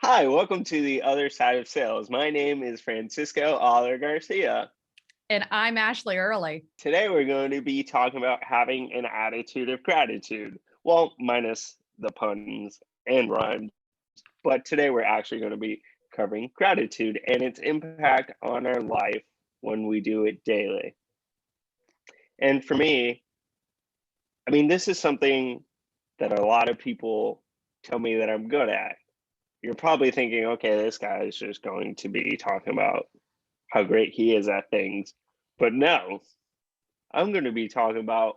Hi, welcome to the other side of sales. My name is Francisco Aller Garcia. And I'm Ashley Early. Today we're going to be talking about having an attitude of gratitude. Well, minus the puns and rhymes, but today we're actually going to be covering gratitude and its impact on our life when we do it daily. And for me, this is something that a lot of people tell me that I'm good at. You're probably thinking, okay, this guy is just going to be talking about how great he is at things. But no, I'm going to be talking about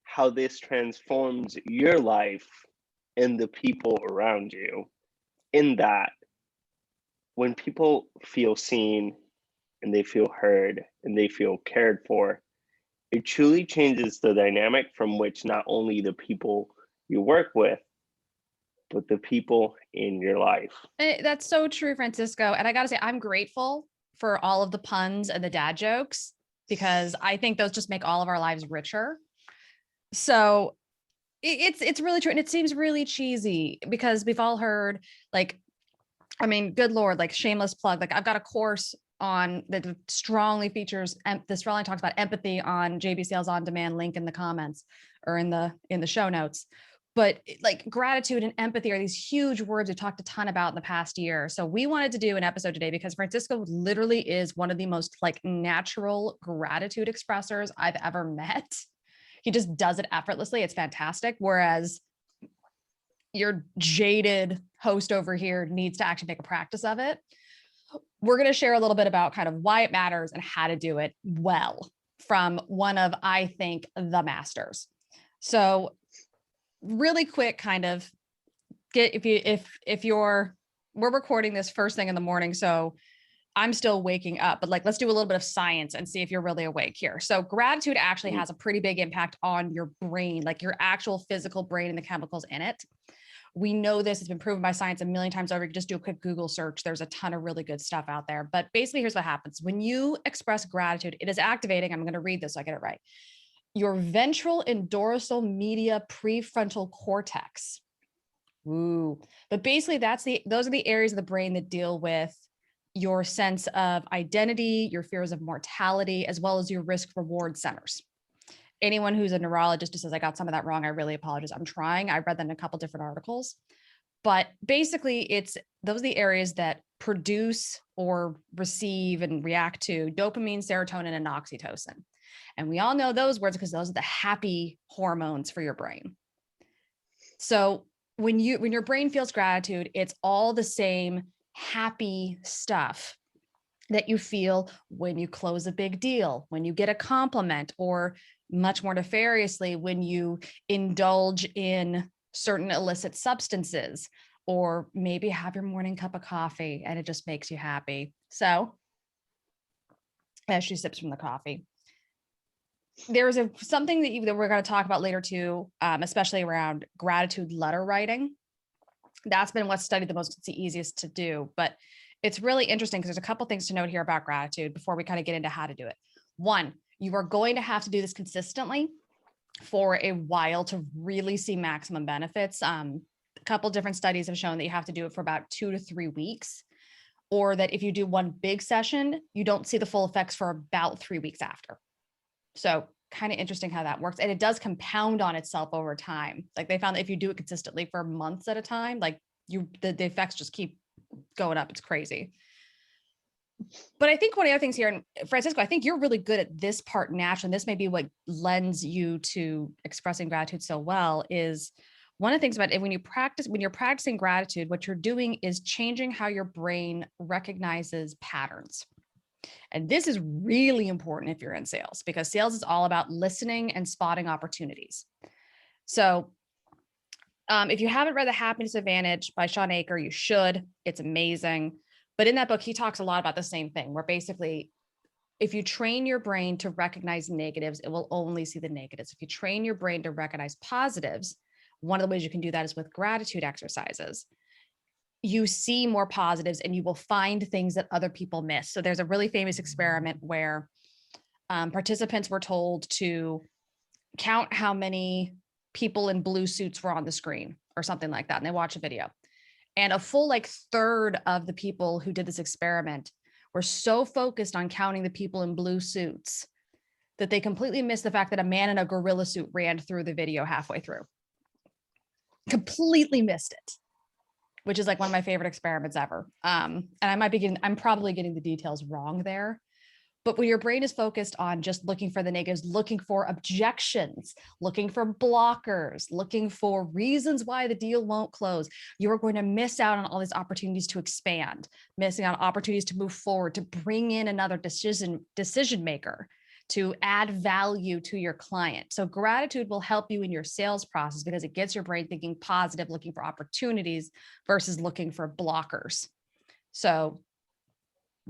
how this transforms your life and the people around you. In that, when people feel seen and they feel heard and they feel cared for, it truly changes the dynamic from which not only the people you work with, but the people in your life. That's so true, Francisco. And I got to say, I'm grateful for all of the puns and the dad jokes because I think those just make all of our lives richer. So it's really true. And it seems really cheesy because we've all heard good Lord, like shameless plug. Like I've got a course on that strongly features this strongly talks about empathy on JB Sales On Demand, link in the comments or in the show notes. But like gratitude and empathy are these huge words we talked a ton about in the past year. So we wanted to do an episode today because Francisco literally is one of the most like natural gratitude expressors I've ever met. He just does it effortlessly. It's fantastic. Whereas your jaded host over here needs to actually make a practice of it. We're going to share a little bit about kind of why it matters and how to do it well from one of, I think, the masters. So really quick, kind of we're recording this first thing in the morning. So I'm still waking up, but like, let's do a little bit of science and see if you're really awake here. So gratitude actually has a pretty big impact on your brain, like your actual physical brain and the chemicals in it. We know this has been proven by science a million times over. You can just do a quick Google search. There's a ton of really good stuff out there. But basically, here's what happens. When you express gratitude, it is activating. I'm going to read this so I get it right. Your ventral and dorsal medial prefrontal cortex. Ooh. But basically, those are the areas of the brain that deal with your sense of identity, your fears of mortality, as well as your risk reward centers. Anyone who's a neurologist who says, I got some of that wrong, I really apologize. I'm trying. I read that in a couple different articles. But basically, those are the areas that produce or receive and react to dopamine, serotonin, and oxytocin. And we all know those words because those are the happy hormones for your brain. So when your brain feels gratitude, it's all the same happy stuff that you feel when you close a big deal, when you get a compliment, or much more nefariously, when you indulge in certain illicit substances, or maybe have your morning cup of coffee and it just makes you happy. So as she sips from the coffee, there's something that we're going to talk about later too, especially around gratitude letter writing. That's been what's studied the most. It's the easiest to do, but it's really interesting because there's a couple things to note here about gratitude before we kind of get into how to do it. One, you are going to have to do this consistently for a while to really see maximum benefits. A couple different studies have shown that you have to do it for about 2 to 3 weeks, or that if you do one big session, you don't see the full effects for about 3 weeks after. So kind of interesting how that works. And it does compound on itself over time. Like they found that if you do it consistently for months at a time, like the effects just keep going up. It's crazy. But I think one of the other things here, and Francisco, I think you're really good at this part naturally, and this may be what lends you to expressing gratitude so well, is one of the things about it, when you're practicing gratitude, what you're doing is changing how your brain recognizes patterns. And this is really important if you're in sales, because sales is all about listening and spotting opportunities. So if you haven't read The Happiness Advantage by Sean Aker, you should. It's amazing. But in that book, he talks a lot about the same thing, where basically, if you train your brain to recognize negatives, it will only see the negatives. If you train your brain to recognize positives, one of the ways you can do that is with gratitude exercises. You see more positives and you will find things that other people miss. So there's a really famous experiment where participants were told to count how many people in blue suits were on the screen or something like that. And they watch a video. And a full like third of the people who did this experiment were so focused on counting the people in blue suits that they completely missed the fact that a man in a gorilla suit ran through the video halfway through. Completely missed it, which is like one of my favorite experiments ever. And I'm probably getting the details wrong there. But when your brain is focused on just looking for the negatives, looking for objections, looking for blockers, looking for reasons why the deal won't close, you're going to miss out on all these opportunities to expand, missing out on opportunities to move forward, to bring in another decision maker, to add value to your client. So gratitude will help you in your sales process because it gets your brain thinking positive, looking for opportunities versus looking for blockers. So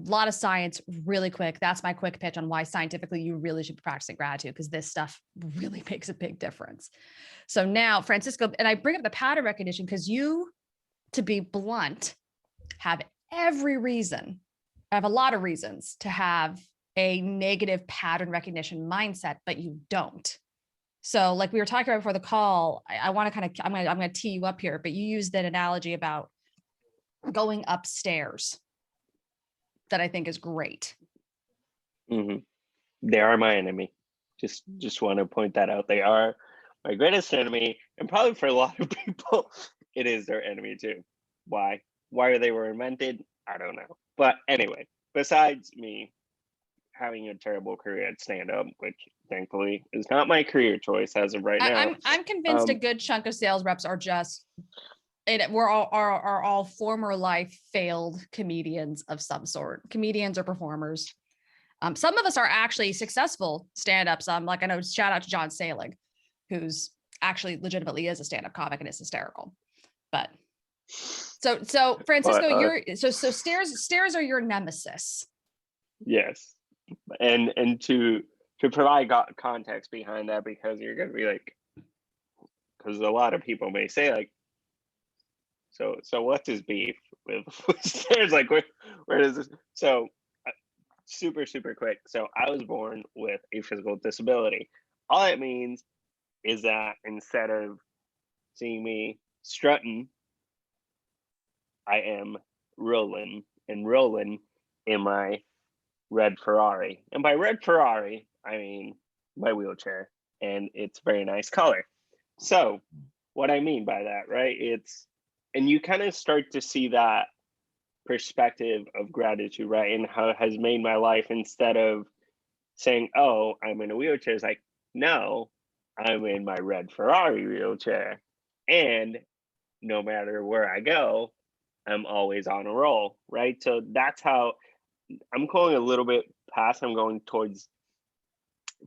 a lot of science really quick. That's my quick pitch on why scientifically you really should be practicing gratitude, because this stuff really makes a big difference. So now, Francisco, and I bring up the pattern recognition because you, to be blunt, have every reason, I have a lot of reasons to have a negative pattern recognition mindset, but you don't. So like we were talking about before the call, I want to kind of, I'm going to tee you up here, but you used that analogy about going upstairs that I think is great. Mm-hmm. They are my enemy. Just want to point that out. They are my greatest enemy, and probably for a lot of people, it is their enemy too. Why they were invented, I don't know. But anyway, besides me having a terrible career at stand-up, which thankfully is not my career choice as of right now. I'm convinced a good chunk of sales reps are just we're all former life failed comedians of some sort, comedians or performers. Some of us are actually successful stand-ups. Like I know, shout out to John Salig, who's actually legitimately is a stand-up comic and is hysterical. But so Francisco, so stairs are your nemesis. Yes, and to provide context behind that, because you're gonna be like, because a lot of people may say like, so what's his beef with stairs? Like where does this? So super quick. So I was born with a physical disability. All it means is that instead of seeing me strutting, I am rolling in my red Ferrari. And by red Ferrari, I mean my wheelchair, and it's very nice color. So what I mean by that, right? And you kind of start to see that perspective of gratitude, right? And how it has made my life, instead of saying, oh, I'm in a wheelchair, it's like, no, I'm in my red Ferrari wheelchair. And no matter where I go, I'm always on a roll, right? So that's how I'm going a little bit past. I'm going towards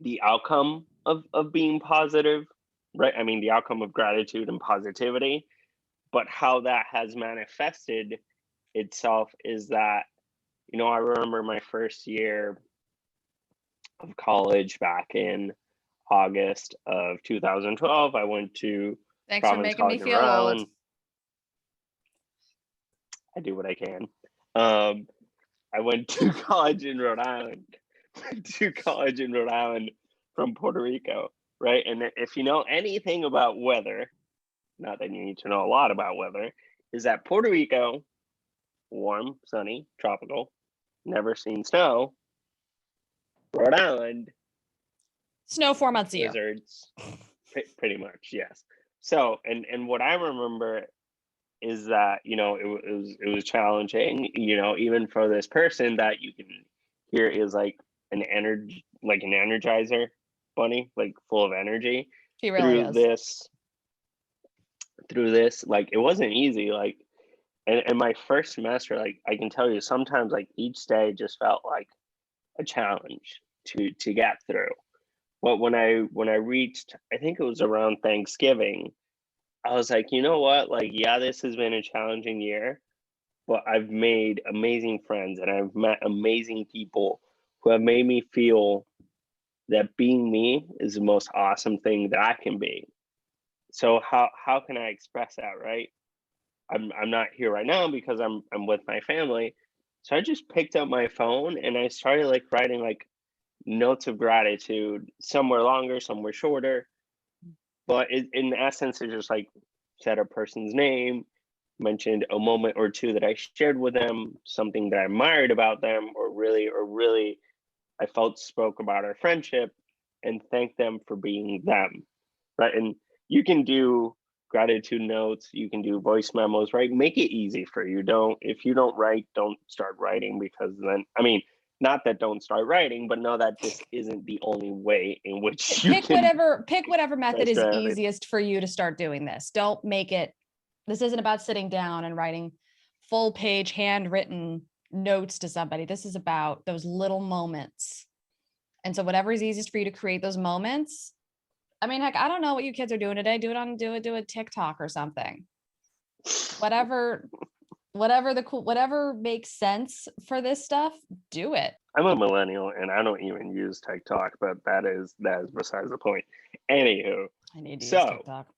the outcome of being positive, right? I mean, the outcome of gratitude and positivity, but how that has manifested itself is that, I remember my first year of college back in August of 2012. I went to Thanks for making me feel old. I do what I can. I went to college in Rhode Island. From Puerto Rico, right? And if you know anything about weather, not that you need to know a lot about weather, is that Puerto Rico, warm, sunny, tropical, never seen snow. Rhode Island, snow 4 months a year. Blizzards, pretty much, yes. So, and what I remember is that, it was challenging, even for this person that you can hear is like an energizer bunny, like full of energy. He really is. Through this, like, it wasn't easy. Like, and my first semester, like, I can tell you, sometimes like each day just felt like a challenge to get through. But when I reached, I think it was around Thanksgiving, I was like, you know what? Like, yeah, this has been a challenging year, but I've made amazing friends and I've met amazing people who have made me feel that being me is the most awesome thing that I can be. So how can I express that, right? I'm not here right now because I'm with my family. So I just picked up my phone and I started like writing like notes of gratitude, somewhere longer, somewhere shorter. But in essence, it just like said a person's name, mentioned a moment or two that I shared with them, something that I admired about them, or really I felt spoke about our friendship, and thank them for being them, right? And you can do gratitude notes, you can do voice memos, right? Make it easy for you. If you don't write, don't start writing, because then, I mean, not that don't start writing, but know that this isn't the only way in which you pick whatever method is easiest for you to start doing this. Don't make it, this isn't about sitting down and writing full page handwritten notes to somebody. This is about those little moments. And so whatever is easiest for you to create those moments. I mean, heck, I don't know what you kids are doing today. Do a TikTok or something. Whatever makes sense for this stuff, do it. I'm a millennial and I don't even use TikTok, but that is besides the point. Anywho, I need to use TikTok.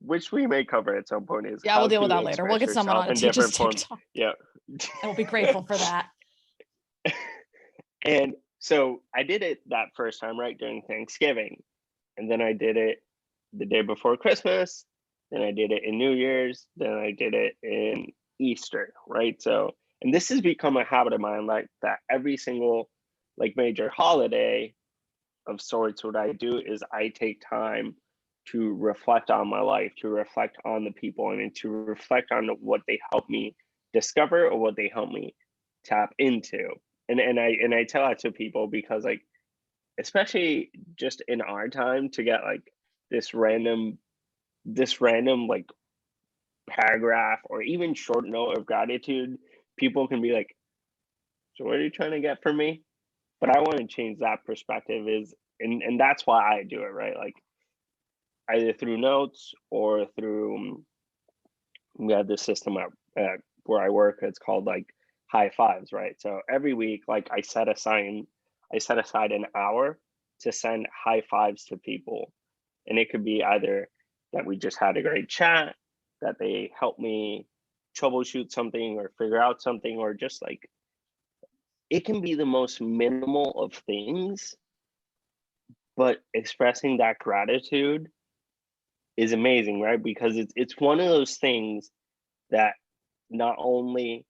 Which we may cover at some point, is we'll deal with that later. We'll get someone on to teach us TikTok. Yeah. And we'll be grateful for that. And so I did it that first time, right, during Thanksgiving. And then I did it the day before Christmas. Then I did it in New Year's. Then I did it in Easter, right? So, and this has become a habit of mine, like that every single like major holiday of sorts, what I do is I take time to reflect on my life, to reflect on the people, and to reflect on what they help me discover or what they help me tap into. And I tell that to people because, like, especially just in our time, to get like this random like paragraph or even short note of gratitude, people can be like, so what are you trying to get from me? But I want to change that perspective, and that's why I do it, right? Like, either through notes or through, we have this system at where I work. It's called like high fives, right? So every week, like I set aside an hour to send high fives to people. And it could be either that we just had a great chat, that they helped me troubleshoot something or figure out something, or just like, it can be the most minimal of things, but expressing that gratitude is amazing, right? Because it's one of those things that not only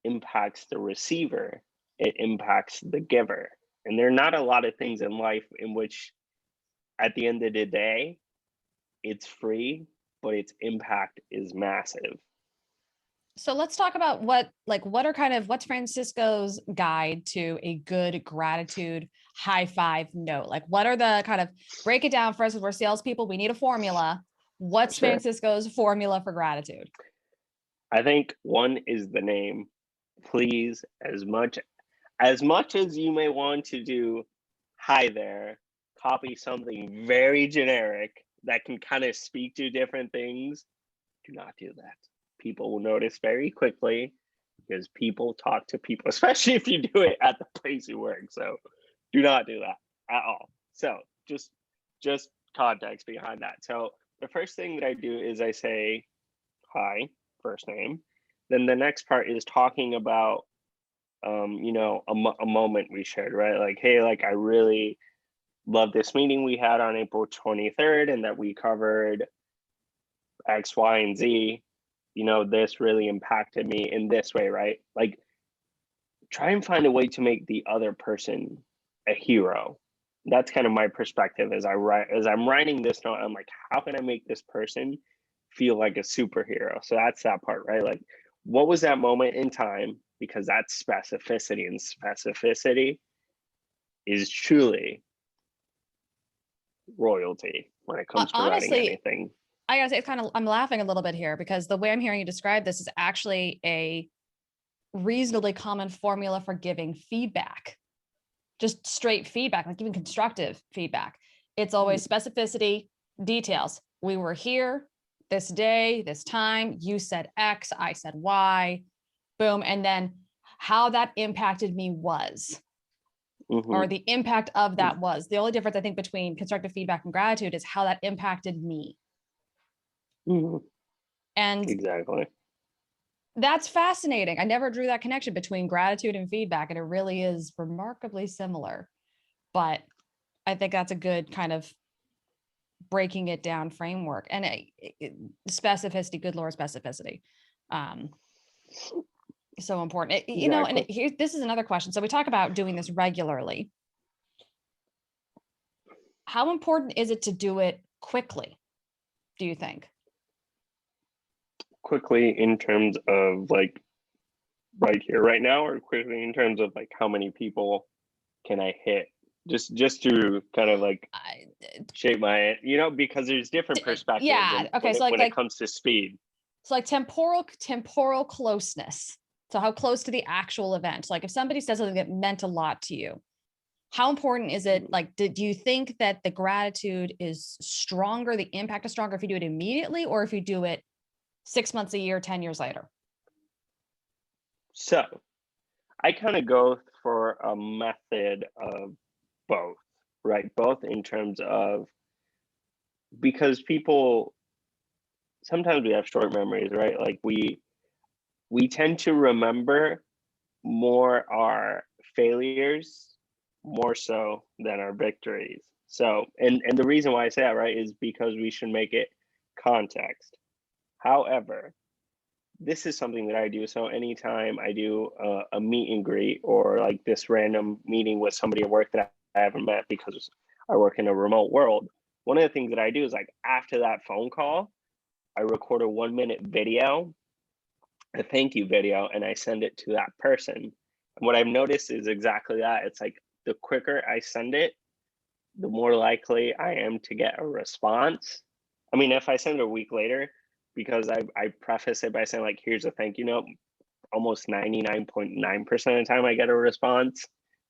impacts the receiver, it impacts the giver. And there are not a lot of things in life in which, at the end of the day, it's free, but its impact is massive. So let's talk about what's Francisco's guide to a good gratitude high five note? Like, what are the kind of, break it down for us, as we're salespeople, we need a formula. What's Sure. Francisco's formula for gratitude? I think one is the name. Please, as much as you may want to do hi there, copy something very generic that can kind of speak to different things, do not do that. People will notice very quickly, because people talk to people, especially if you do it at the place you work. So do not do that at all. So just context behind that. So the first thing that I do is I say hi, first name. Then the next part is talking about a moment we shared, right? Like, hey, like, I really love this meeting we had on April 23rd, and that we covered X, Y, and Z. This really impacted me in this way, right? Like, try and find a way to make the other person a hero. That's kind of my perspective as I'm writing this note. I'm like, how can I make this person feel like a superhero? So that's that part, right? Like, what was that moment in time? Because that's specificity, and specificity is truly royalty when it comes to honestly, writing anything. I gotta say, I'm laughing a little bit here, because the way I'm hearing you describe this is actually a reasonably common formula for giving feedback, just straight feedback, like even constructive feedback. It's always specificity, details. We were here this day, this time, you said X, I said Y, boom. And then how that impacted me was, or the impact of that was. The only difference, I think, between constructive feedback and gratitude is how that impacted me. And exactly, that's fascinating. I never drew that connection between gratitude and feedback, and it really is remarkably similar. But I think that's a good kind of breaking it down framework and specificity, good Lord, specificity. So important. You know, and here, this is another question. So we talk about doing this regularly. How important is it to do it quickly, do you think? Quickly in terms of like right here, right now, or quickly in terms of like how many people can I hit? Just to kind of like shape my, you know, because there's different perspectives. Yeah. Okay. So when it comes to speed. So like temporal closeness. So how close to the actual event? Like if somebody says something that meant a lot to you, how important is it? Like, do you think that the gratitude is stronger, the impact is stronger if you do it immediately or if you do it 6 months, a year, 10 years later? So I kind of go for a method of both, right? Both in terms of, because people, sometimes we have short memories, right? Like we tend to remember more our failures more so than our victories. So, and the reason why I say that, right, is because we should make it context. However, this is something that I do. So anytime I do a meet and greet or like this random meeting with somebody at work that I haven't met because I work in a remote world, one of the things that I do is like after that phone call, I record a 1-minute video, a thank you video, and I send it to that person. And what I've noticed is exactly that. It's like the quicker I send it, the more likely I am to get a response. I mean, if I send it a week later, because I preface it by saying like, here's a thank you note, almost 99.9% of the time I get a response.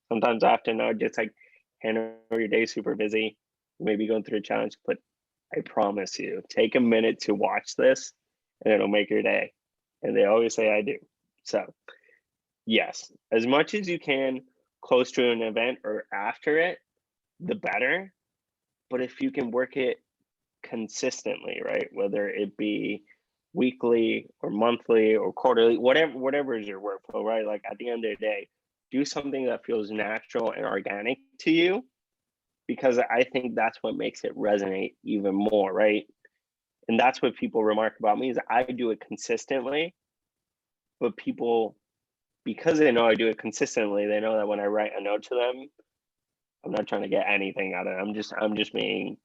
Sometimes I have to know, just like, hey, I know your day's super busy, you may be going through a challenge, but I promise you, take a minute to watch this and it'll make your day. And they always say I do. So yes, as much as you can close to an event or after it, the better. But if you can work it consistently, right, whether it be weekly or monthly or quarterly, whatever is your workflow, right, like at the end of the day, do something that feels natural and organic to you, because I think that's what makes it resonate even more, right? And that's what people remark about me, is I do it consistently, but people, because they know I do it consistently, they know that when I write a note to them, I'm not trying to get anything out of it. I'm just being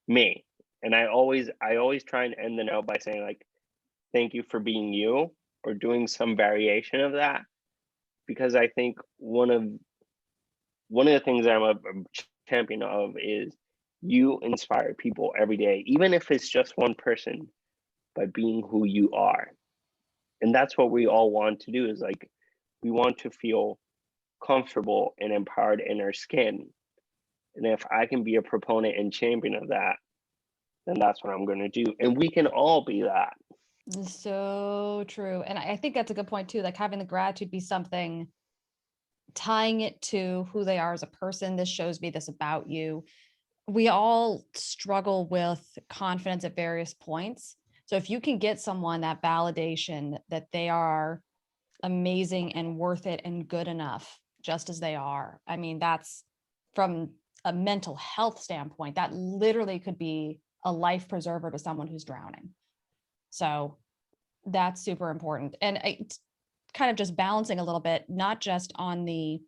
me. And I always try and end the note by saying like, thank you for being you, or doing some variation of that. Because I think one of the things that I'm a champion of is you inspire people every day, even if it's just one person, by being who you are. And that's what we all want to do, is like, we want to feel comfortable and empowered in our skin. And if I can be a proponent and champion of that, then that's what I'm going to do. And we can all be that. So true. And I think that's a good point too, like having the gratitude be something, tying it to who they are as a person. This shows me this about you. We all struggle with confidence at various points. So if you can get someone that validation that they are amazing and worth it and good enough just as they are, I mean, that's, from a mental health standpoint, that literally could be a life preserver to someone who's drowning. So that's super important. And kind of just balancing a little bit, not just on the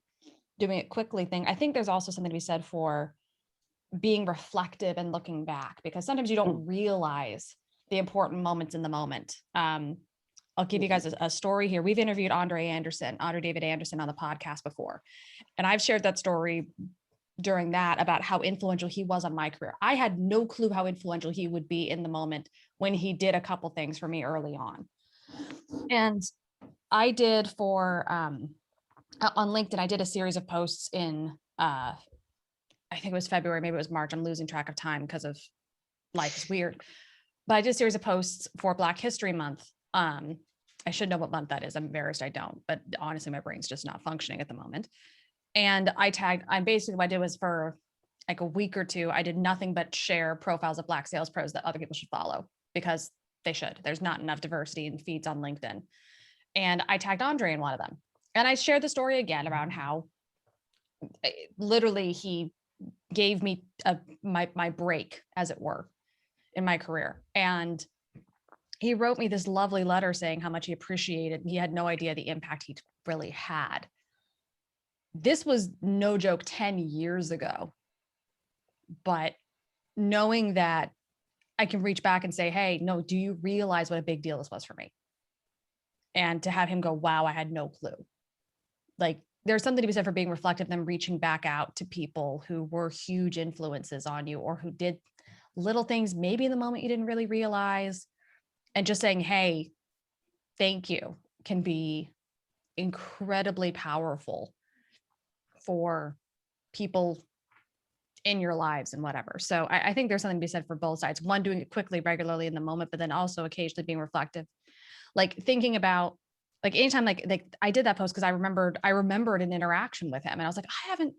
doing it quickly thing. I think there's also something to be said for being reflective and looking back, because sometimes you don't realize the important moments in the moment. I'll give you guys a story here. We've interviewed Andre David Anderson on the podcast before. And I've shared that story during that about how influential he was on my career. I had no clue how influential he would be in the moment when he did a couple things for me early on. And I did on LinkedIn, I did a series of posts in, I think it was February, maybe it was March. I'm losing track of time because of life is weird. But I did a series of posts for Black History Month. I should know what month that is. I'm embarrassed I don't, but honestly, my brain's just not functioning at the moment. And basically what I did was, for like a week or two, I did nothing but share profiles of Black sales pros that other people should follow, because they should. There's not enough diversity in feeds on LinkedIn. And I tagged Andre in one of them. And I shared the story again around how literally he gave me my break, as it were, in my career. And he wrote me this lovely letter saying how much he appreciated. He had no idea the impact he really had. This was, no joke, 10 years ago. But knowing that I can reach back and say, hey, no, do you realize what a big deal this was for me? And to have him go, wow, I had no clue. Like, there's something to be said for being reflective, then reaching back out to people who were huge influences on you, or who did little things maybe in the moment you didn't really realize. And just saying, hey, thank you, can be incredibly powerful for people in your lives and whatever. So I think there's something to be said for both sides. One, doing it quickly, regularly in the moment, but then also occasionally being reflective. Like thinking about, like anytime, like I did that post because I remembered an interaction with him. And I was like, I never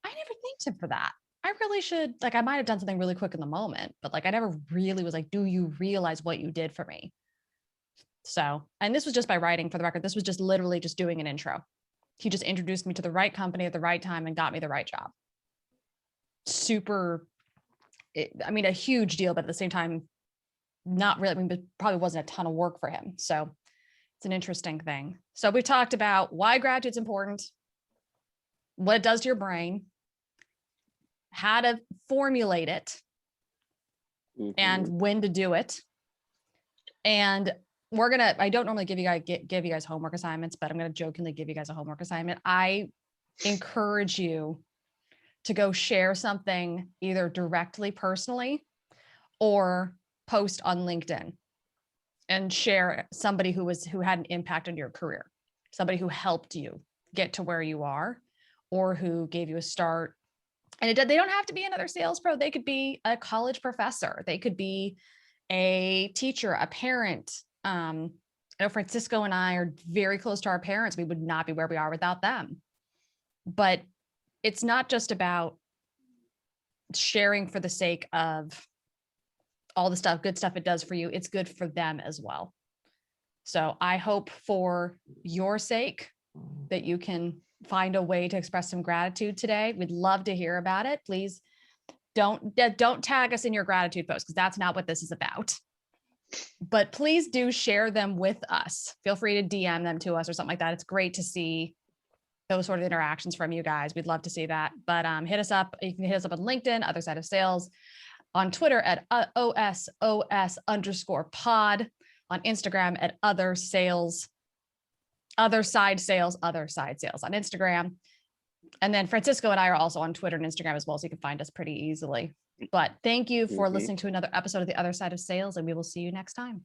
thanked him for that. I really should, like, I might've done something really quick in the moment, but like, I never really was like, do you realize what you did for me? So, and this was just by writing, for the record. This was just literally just doing an intro. He just introduced me to the right company at the right time and got me the right job. Super, a huge deal, but at the same time, not really. It probably wasn't a ton of work for him. So it's an interesting thing. So we've talked about why gratitude's important, what it does to your brain, how to formulate it, and when to do it. And I don't normally give you guys homework assignments, but I'm going to jokingly give you guys a homework assignment. I encourage you to go share something either directly, personally, or post on LinkedIn and share somebody who had an impact on your career, somebody who helped you get to where you are, or who gave you a start. And they don't have to be another sales pro. They could be a college professor. They could be a teacher, a parent. I know Francisco and I are very close to our parents. We would not be where we are without them. But it's not just about sharing for the sake of all the good stuff it does for you. It's good for them as well. So I hope for your sake that you can find a way to express some gratitude today. We'd love to hear about it. Please don't tag us in your gratitude post, because that's not what this is about. But please do share them with us. Feel free to DM them to us or something like that. It's great to see those sort of interactions from you guys. We'd love to see that. But hit us up. You can hit us up on LinkedIn, Other Side of Sales, on Twitter at OSOS_pod, on Instagram at Other Side Sales on Instagram. And then Francisco and I are also on Twitter and Instagram as well, so you can find us pretty easily. But thank you for listening to another episode of The Other Side of Sales, and we will see you next time.